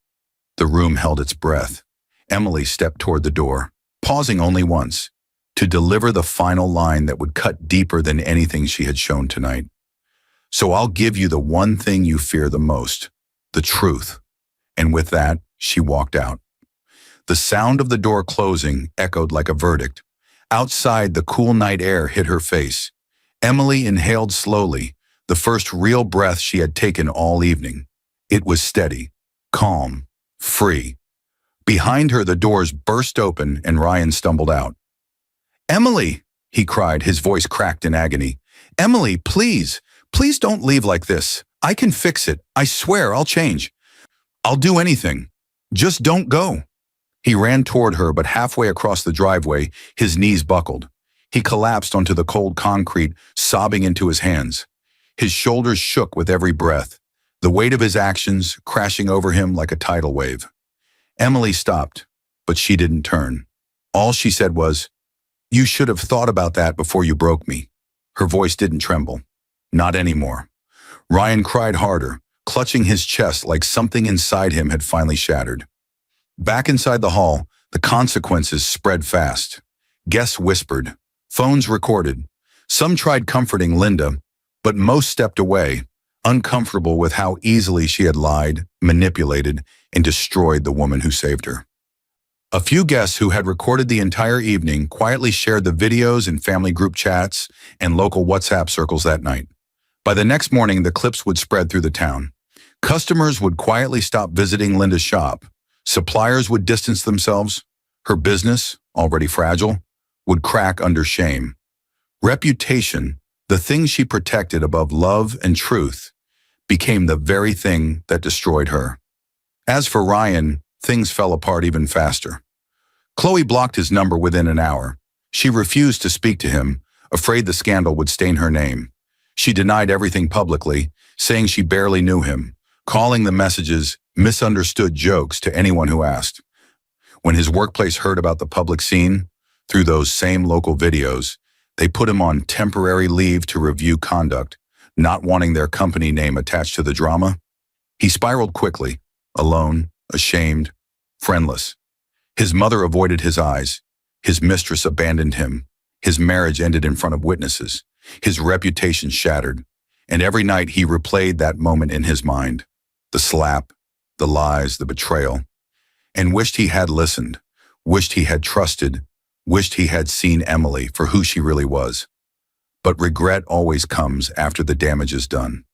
The room held its breath. Emily stepped toward the door, pausing only once, to deliver the final line that would cut deeper than anything she had shown tonight. "So I'll give you the one thing you fear the most, the truth." And with that, she walked out. The sound of the door closing echoed like a verdict. Outside, the cool night air hit her face. Emily inhaled slowly, the first real breath she had taken all evening. It was steady, calm, free. Behind her, the doors burst open and Ryan stumbled out. "Emily!" he cried, his voice cracked in agony. "Emily, please, please don't leave like this. I can fix it. I swear I'll change." I'll do anything. Just don't go. He ran toward her, but halfway across the driveway, his knees buckled. He collapsed onto the cold concrete, sobbing into his hands. His shoulders shook with every breath, the weight of his actions crashing over him like a tidal wave. Emily stopped, but she didn't turn. All she said was, "You should have thought about that before you broke me." Her voice didn't tremble. Not anymore. Ryan cried harder, clutching his chest like something inside him had finally shattered. Back inside the hall, the consequences spread fast. Guests whispered. Phones recorded. Some tried comforting Linda, but most stepped away, uncomfortable with how easily she had lied, manipulated, and destroyed the woman who saved her. A few guests who had recorded the entire evening quietly shared the videos in family group chats and local WhatsApp circles that night. By the next morning, the clips would spread through the town. Customers would quietly stop visiting Linda's shop. Suppliers would distance themselves. Her business, already fragile, would crack under shame. Reputation, the thing she protected above love and truth, became the very thing that destroyed her. As for Ryan, things fell apart even faster. Chloe blocked his number within an hour. She refused to speak to him, afraid the scandal would stain her name. She denied everything publicly, saying she barely knew him, calling the messages misunderstood jokes to anyone who asked. When his workplace heard about the public scene, through those same local videos, they put him on temporary leave to review conduct, not wanting their company name attached to the drama. He spiraled quickly, alone, ashamed, friendless. His mother avoided his eyes. His mistress abandoned him. His marriage ended in front of witnesses. His reputation shattered. And every night he replayed that moment in his mind. The slap, the lies, the betrayal. And wished he had listened, wished he had trusted, wished he had seen Emily for who she really was. But regret always comes after the damage is done.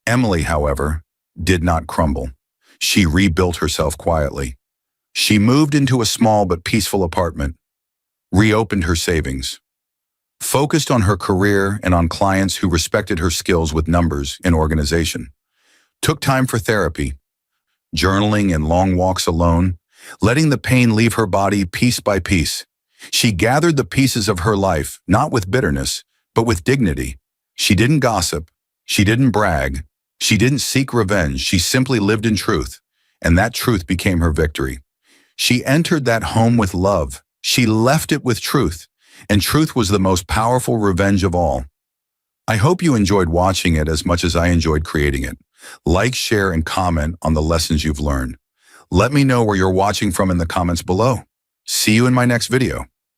Emily, however, did not crumble. She rebuilt herself quietly. She moved into a small but peaceful apartment, reopened her savings, focused on her career and on clients who respected her skills with numbers and organization, took time for therapy, journaling and long walks alone, letting the pain leave her body piece by piece. She gathered the pieces of her life, not with bitterness, but with dignity. She didn't gossip. She didn't brag. She didn't seek revenge. She simply lived in truth, and that truth became her victory. She entered that home with love. She left it with truth, and truth was the most powerful revenge of all. I hope you enjoyed watching it as much as I enjoyed creating it. Like, share, and comment on the lessons you've learned. Let me know where you're watching from in the comments below. See you in my next video.